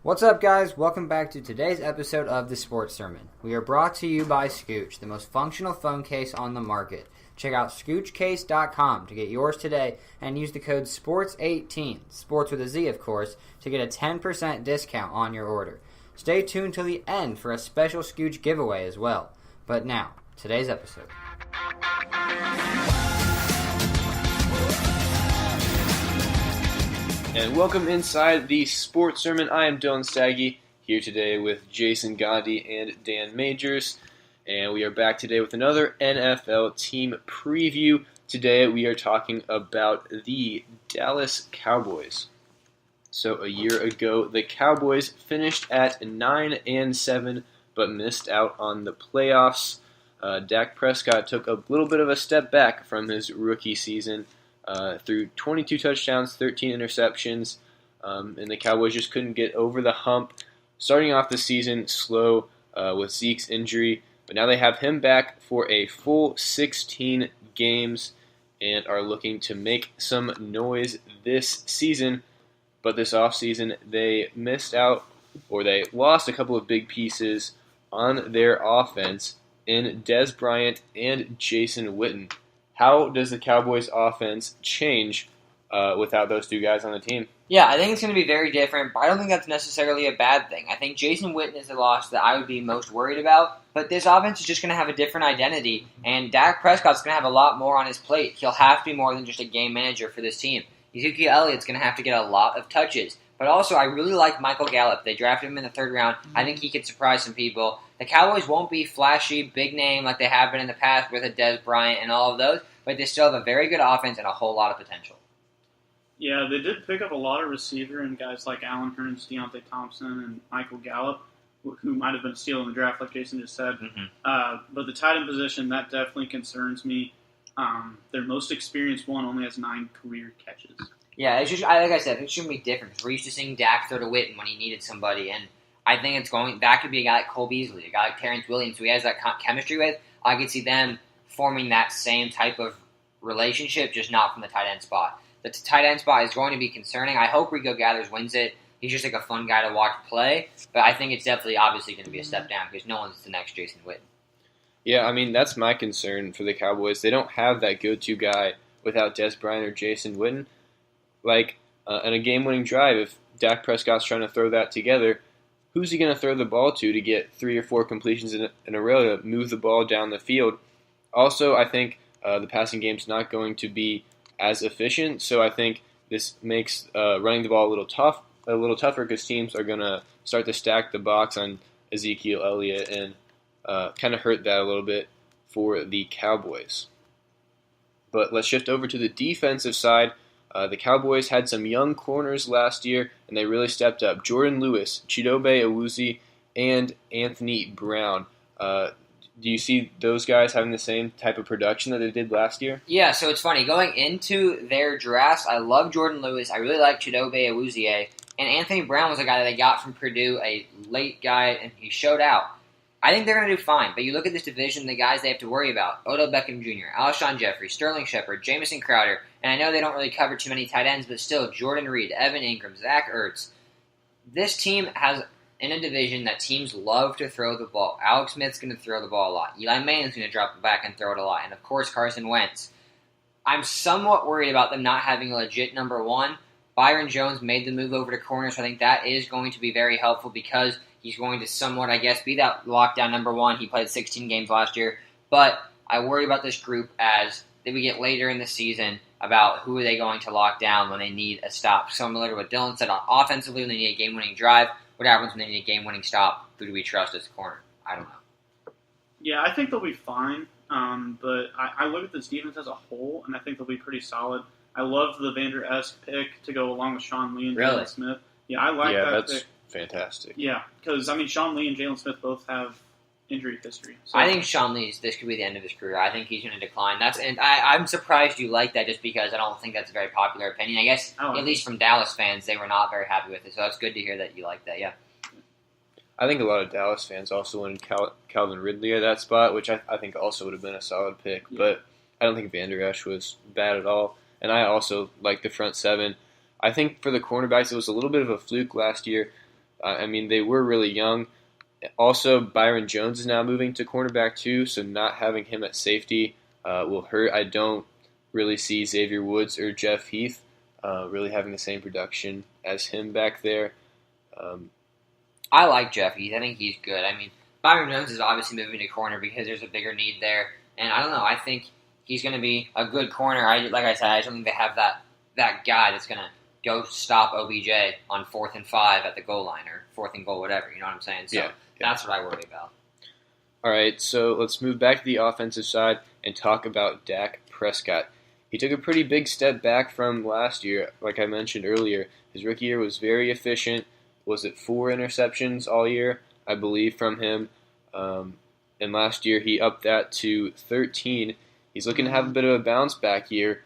What's up, guys? Welcome back to today's episode of The Sports Sermon. We are brought to you by Scooch, the most functional phone case on the market. Check out ScoochCase.com to get yours today and use the code SPORTS18, sports with a Z, of course, to get a 10% discount on your order. Stay tuned till the end for a special Scooch giveaway as well. But now, today's episode. And welcome inside the Sports Sermon. I am Dylan Staggy, here today with Jason Gandhi and Dan Majors. And we are back today with another NFL team preview. Today we are talking about the Dallas Cowboys. So a year ago, the Cowboys finished at 9-7, but missed out on the playoffs. Dak Prescott took a little bit of a step back from his rookie season. Threw 22 touchdowns, 13 interceptions, and the Cowboys just couldn't get over the hump. Starting off the season slow with Zeke's injury, but now they have him back for a full 16 games and are looking to make some noise this season. But this offseason, they missed out, or they lost a couple of big pieces on their offense in Dez Bryant and Jason Witten. How does the Cowboys' offense change without those two guys on the team? Yeah, I think it's going to be very different, but I don't think that's necessarily a bad thing. I think Jason Witten is the loss that I would be most worried about, but this offense is just going to have a different identity, and Dak Prescott's going to have a lot more on his plate. He'll have to be more than just a game manager for this team. Ezekiel Elliott's going to have to get a lot of touches, but also I really like Michael Gallup. They drafted him in the third round. I think he could surprise some people. The Cowboys won't be flashy, big name like they have been in the past with a Dez Bryant and all of those, but they still have a very good offense and a whole lot of potential. Yeah, they did pick up a lot of receiver and guys like Allen Hurns, Deontay Thompson, and Michael Gallup, who might have been stealing the draft, like Jason just said. But the tight end position, that definitely concerns me. Their most experienced one only has 9 career catches. Yeah, it's just like I said, it's going to be different because we're used to seeing Dak throw to Witten when he needed somebody, and I think that could be a guy like Cole Beasley, a guy like Terrence Williams, who he has that chemistry with. I could see them forming that same type of relationship, just not from the tight end spot. The tight end spot is going to be concerning. I hope Rico Gathers wins it. He's just like a fun guy to watch play, but I think it's definitely obviously going to be a step down because no one's the next Jason Witten. Yeah, I mean, that's my concern for the Cowboys. They don't have that go-to guy without Dez Bryant or Jason Witten. Like, in a game-winning drive, if Dak Prescott's trying to throw that together, who's he going to throw the ball to get 3 or 4 completions in a row to move the ball down the field? Also, I think the passing game's not going to be as efficient, so I think this makes running the ball a little tougher because teams are going to start to stack the box on Ezekiel Elliott and kind of hurt that a little bit for the Cowboys. But let's shift over to the defensive side. The Cowboys had some young corners last year, and they really stepped up. Jordan Lewis, Chidobe Awuzie, and Anthony Brown. Do you see those guys having the same type of production that they did last year? Yeah, so it's funny. Going into their drafts, I love Jordan Lewis. I really like Chidobe Awuzie. And Anthony Brown was a guy that they got from Purdue, a late guy, and he showed out. I think they're going to do fine. But you look at this division, the guys they have to worry about: Odell Beckham Jr., Alshon Jeffrey, Sterling Shepard, Jamison Crowder. And I know they don't really cover too many tight ends, but still, Jordan Reed, Evan Ingram, Zach Ertz. This team has in a division that teams love to throw the ball. Alex Smith's going to throw the ball a lot. Eli Manning's going to drop it back and throw it a lot. And, of course, Carson Wentz. I'm somewhat worried about them not having a legit number one. Byron Jones made the move over to corner, so I think that is going to be very helpful because he's going to somewhat, I guess, be that lockdown number one. He played 16 games last year. But I worry about this group as we get later in the season about who are they going to lock down when they need a stop. Similar to what Dylan said, offensively, when they need a game-winning drive. What happens when they need a game-winning stop? Who do we trust as a corner? I don't know. Yeah, I think they'll be fine, but I look at this defense as a whole, and I think they'll be pretty solid. I love the Vander Esch pick to go along with Sean Lee and Jalen Smith. Yeah, I like that that's pick. Fantastic. Yeah, because, Sean Lee and Jalen Smith both have injury history. So. I think Sean Lee's, this could be the end of his career. I think he's going to decline. I'm surprised you like that just because I don't think that's a very popular opinion. I guess, at least from Dallas fans, they were not very happy with it. So it's good to hear that you like that, yeah. I think a lot of Dallas fans also wanted Calvin Ridley at that spot, which I think also would have been a solid pick. Yeah. But I don't think Vander Esch was bad at all. And I also like the front seven. I think for the cornerbacks, it was a little bit of a fluke last year. I mean, they were really young. Also, Byron Jones is now moving to cornerback too, so not having him at safety will hurt. I don't really see Xavier Woods or Jeff Heath really having the same production as him back there. I like Jeff Heath. I think he's good. I mean, Byron Jones is obviously moving to corner because there's a bigger need there. And I don't know. I think he's going to be a good corner. Like I said, I just don't think they have that guy that's going to go stop OBJ on 4th and 5 at the goal line or 4th and goal, whatever. You know what I'm saying? So that's what I worry about. All right, so let's move back to the offensive side and talk about Dak Prescott. He took a pretty big step back from last year. Like I mentioned earlier, his rookie year was very efficient. Was it 4 interceptions all year, I believe, from him? And last year he upped that to 13. He's looking to have a bit of a bounce back year.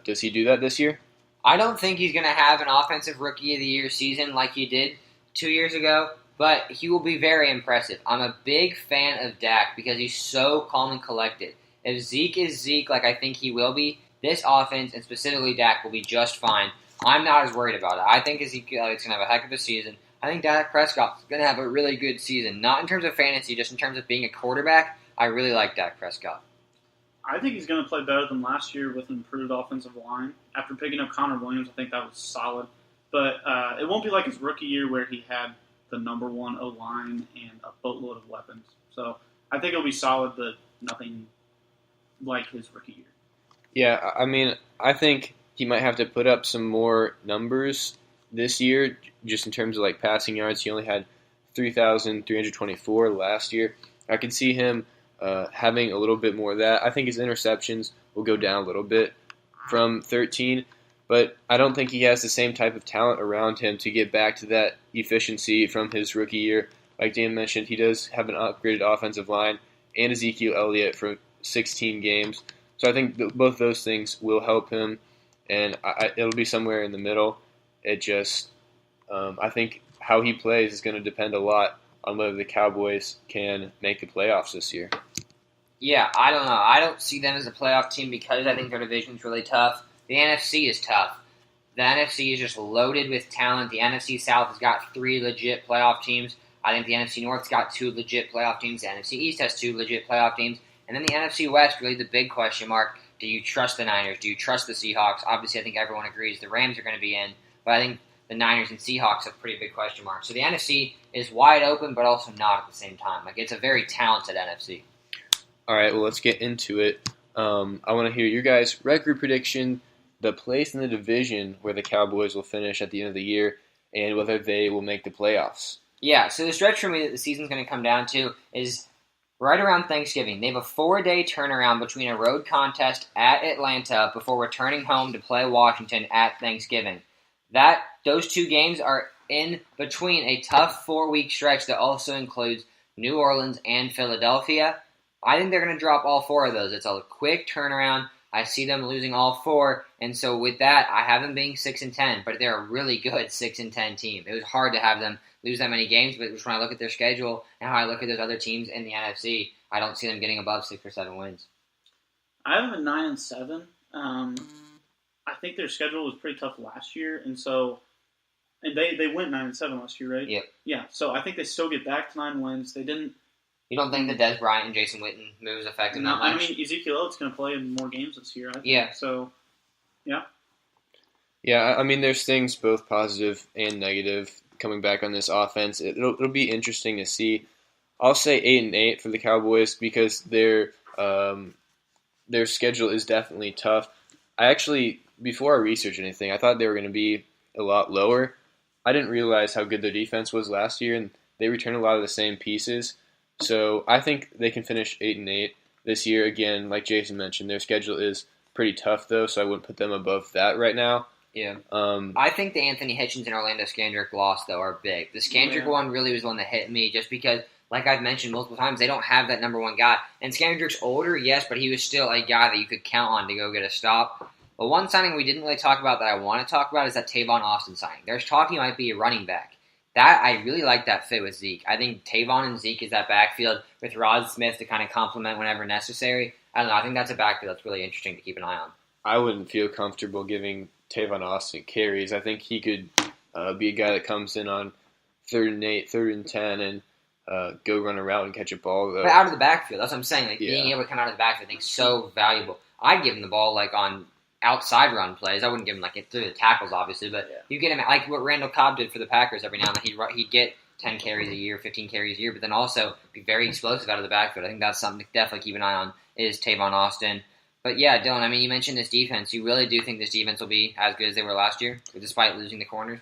Does he do that this year? I don't think he's going to have an offensive rookie of the year season like he did 2 years ago, but he will be very impressive. I'm a big fan of Dak because he's so calm and collected. If Zeke is Zeke like I think he will be, this offense, and specifically Dak, will be just fine. I'm not as worried about it. I think Ezekiel Elliott's going to have a heck of a season. I think Dak Prescott's going to have a really good season. Not in terms of fantasy, just in terms of being a quarterback. I really like Dak Prescott. I think he's going to play better than last year with an improved offensive line. After picking up Connor Williams, I think that was solid. But it won't be like his rookie year where he had the number 1 O-line and a boatload of weapons. So I think it'll be solid, but nothing like his rookie year. Yeah, I mean, I think he might have to put up some more numbers this year, just in terms of like passing yards. He only had 3,324 last year. I could see him having a little bit more of that. I think his interceptions will go down a little bit from 13, but I don't think he has the same type of talent around him to get back to that efficiency from his rookie year. Like Dan mentioned, he does have an upgraded offensive line and Ezekiel Elliott for 16 games. So I think both those things will help him, and it'll be somewhere in the middle. It just, I think how he plays is going to depend a lot on whether the Cowboys can make the playoffs this year. Yeah, I don't know. I don't see them as a playoff team because I think their division's really tough. The NFC is tough. The NFC is just loaded with talent. The NFC South has got 3 legit playoff teams. I think the NFC North's got 2 legit playoff teams. The NFC East has 2 legit playoff teams. And then the NFC West, really the big question mark. Do you trust the Niners? Do you trust the Seahawks? Obviously, I think everyone agrees the Rams are going to be in. But I think the Niners and Seahawks have pretty big question marks. So the NFC is wide open, but also not at the same time. Like, it's a very talented NFC. All right, well, let's get into it. I want to hear your guys' record prediction, the place in the division where the Cowboys will finish at the end of the year, and whether they will make the playoffs. Yeah, so the stretch for me that the season's going to come down to is right around Thanksgiving. They have a 4-day turnaround between a road contest at Atlanta before returning home to play Washington at Thanksgiving. Those 2 games are in between a tough 4-week stretch that also includes New Orleans and Philadelphia. I think they're going to drop all 4 of those. It's a quick turnaround. I see them losing all 4, and so with that, I have them being 6-10. But they're a really good 6-10 team. It was hard to have them lose that many games, but just when I look at their schedule and how I look at those other teams in the NFC, I don't see them getting above 6 or 7 wins. I have them at 9-7. I think their schedule was pretty tough last year, and they went 9-7 last year, right? Yep. Yeah. So I think they still get back to 9 wins. They didn't. You don't think the Dez Bryant and Jason Witten moves affect them that much? I mean, Ezekiel Elliott's going to play in more games this year, I think. Yeah. So, yeah. Yeah, I mean, there's things both positive and negative coming back on this offense. It'll be interesting to see. I'll say 8-8 for the Cowboys because their schedule is definitely tough. I actually, before I researched anything, I thought they were going to be a lot lower. I didn't realize how good their defense was last year, and they returned a lot of the same pieces. So I think they can finish 8-8 this year. Again, like Jason mentioned, their schedule is pretty tough, though, so I wouldn't put them above that right now. Yeah. I think the Anthony Hitchens and Orlando Scandrick loss, though, are big. The Scandrick one really was the one that hit me just because, like I've mentioned multiple times, they don't have that number 1 guy. And Scandrick's older, yes, but he was still a guy that you could count on to go get a stop. But one signing we didn't really talk about that I want to talk about is that Tavon Austin signing. There's talk he might be a running back. That I really like that fit with Zeke. I think Tavon and Zeke is that backfield with Rod Smith to kind of complement whenever necessary. I don't know. I think that's a backfield that's really interesting to keep an eye on. I wouldn't feel comfortable giving Tavon Austin carries. I think he could be a guy that comes in on 3rd and 8, 3rd and 10, and go run a route and catch a ball. Though. But out of the backfield, that's what I'm saying. Like Yeah. being able to come out of the backfield, I think, is so valuable. I'd give him the ball like on outside run plays. I wouldn't give him like through the tackles, obviously, but you get him like what Randall Cobb did for the Packers every now and then. He'd get 10 carries a year, 15 carries a year, but then also be very explosive out of the backfield. I think that's something to definitely keep an eye on is Tavon Austin. But yeah, Dylan, I mean, you mentioned this defense. You really do think this defense will be as good as they were last year, despite losing the corners?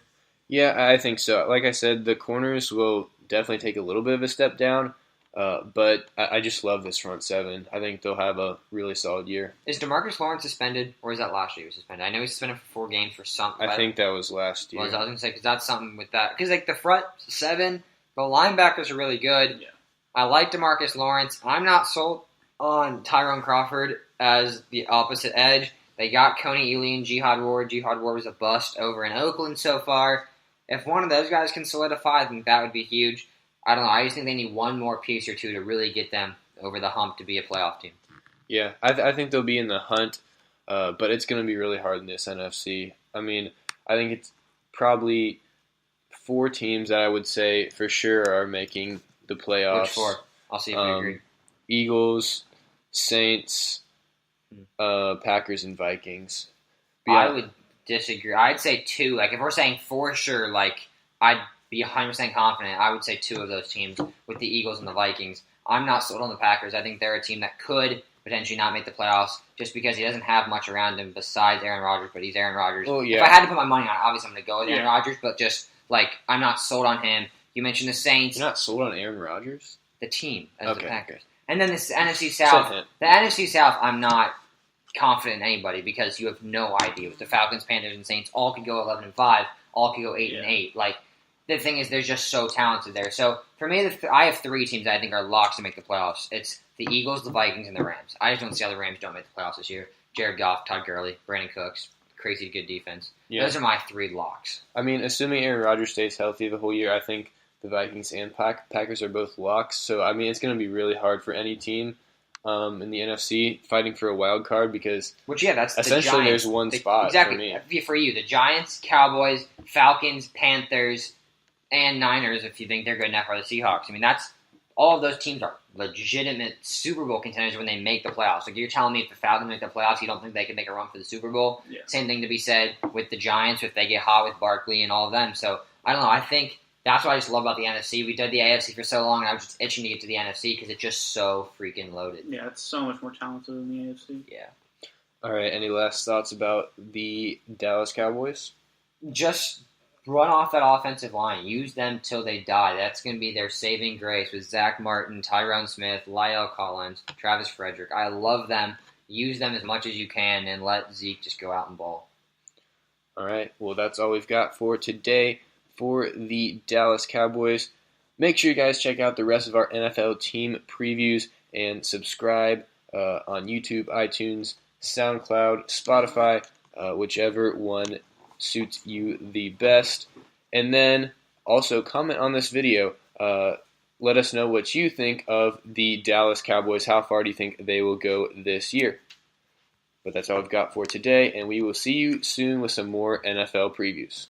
Yeah, I think so. Like I said, the corners will definitely take a little bit of a step down, but I just love this front seven. I think they'll have a really solid year. Is DeMarcus Lawrence suspended, or is that last year he was suspended? I know he's suspended for 4 games for something. I think that was last year. I was going to say, because that's something with that. Because like the front seven, the linebackers are really good. Yeah. I like DeMarcus Lawrence. I'm not sold on Tyrone Crawford as the opposite edge. They got Coney Ely and Jihad Ward. Jihad Ward was a bust over in Oakland so far. If one of those guys can solidify, I think that would be huge. I don't know. I just think they need one more piece or two to really get them over the hump to be a playoff team. Yeah, I think they'll be in the hunt, but it's going to be really hard in this NFC. I mean, I think it's probably 4 teams that I would say for sure are making the playoffs. Which 4? I'll see if we agree. Eagles, Saints, Packers, and Vikings. I would disagree. I'd say 2. Like, if we're saying for sure, like, I'd be 100% confident. I would say 2 of those teams with the Eagles and the Vikings. I'm not sold on the Packers. I think they're a team that could potentially not make the playoffs just because he doesn't have much around him besides Aaron Rodgers, but he's Aaron Rodgers. Oh, yeah. If I had to put my money on it, obviously I'm going to go with Aaron Rodgers, but just, like, I'm not sold on him. You mentioned the Saints. You're not sold on Aaron Rodgers? The team as the Packers. Okay. And then the NFC South. The NFC South, I'm not confident in anybody because you have no idea. With the Falcons, Panthers, and Saints, all could go 11-5, all could go 8-8. Like, the thing is, they're just so talented there. So, for me, I have 3 teams that I think are locks to make the playoffs. It's the Eagles, the Vikings, and the Rams. I just don't see how the Rams don't make the playoffs this year. Jared Goff, Todd Gurley, Brandon Cooks, crazy good defense. Yeah. Those are my 3 locks. I mean, assuming Aaron Rodgers stays healthy the whole year, I think the Vikings and Packers are both locks. So, I mean, it's going to be really hard for any team in the NFC fighting for a wild card because that's essentially the Giants. there's one spot exactly, for me. For you, the Giants, Cowboys, Falcons, Panthers, and Niners, if you think they're good enough, are the Seahawks. I mean, all of those teams are legitimate Super Bowl contenders when they make the playoffs. Like, you're telling me if the Falcons make the playoffs, you don't think they can make a run for the Super Bowl? Yeah. Same thing to be said with the Giants if they get hot with Barkley and all of them. So, I don't know. I think that's what I just love about the NFC. We did the AFC for so long, and I was just itching to get to the NFC because it's just so freaking loaded. Yeah, it's so much more talented than the AFC. Yeah. All right, any last thoughts about the Dallas Cowboys? Just run off that offensive line. Use them till they die. That's going to be their saving grace with Zach Martin, Tyron Smith, Lyle Collins, Travis Frederick. I love them. Use them as much as you can and let Zeke just go out and ball. All right, well, that's all we've got for today for the Dallas Cowboys. Make sure you guys check out the rest of our NFL team previews and subscribe on YouTube, iTunes, SoundCloud, Spotify, whichever one suits you the best. And then also comment on this video. Let us know what you think of the Dallas Cowboys. How far do you think they will go this year? But that's all I've got for today, and we will see you soon with some more NFL previews.